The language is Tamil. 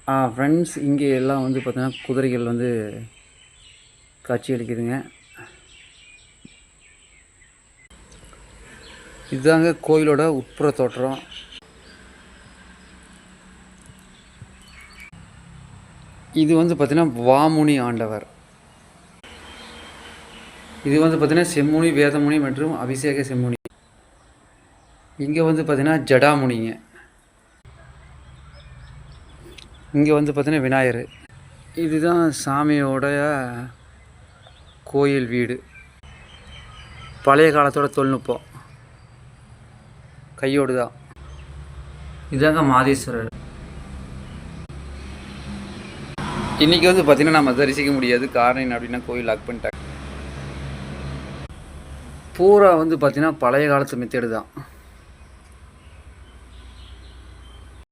ஃப்ரெண்ட்ஸ், இங்கே எல்லாம் வந்து பார்த்தீங்கன்னா குதிரைகள் வந்து காட்சி அளிக்குதுங்க. இதுதாங்க கோயிலோட உட்புற தோற்றம். இது வந்து பார்த்தீங்கன்னா வாமுனி ஆண்டவர். இது வந்து பார்த்தீங்கன்னா செம்முனி, வேதமுனி மற்றும் அபிஷேக செம்முனி. இங்கே வந்து பார்த்தீங்கன்னா ஜடாமுனிங்க. இங்கே வந்து பார்த்தீங்கன்னா விநாயகர். இதுதான் சாமியோடைய கோயில் வீடு. பழைய காலத்தோட தொழில்நுட்பம் கையோடு தான். இதாங்க மாதேஸ்வரர். இன்றைக்கி வந்து பார்த்திங்கன்னா நம்ம தரிசிக்க முடியாது. காரணம் என்ன அப்படின்னா கோயில் லாக் பண்ணிட்டாங்க. பூரா வந்து பார்த்திங்கன்னா பழைய காலத்து மெத்தேடு தான்.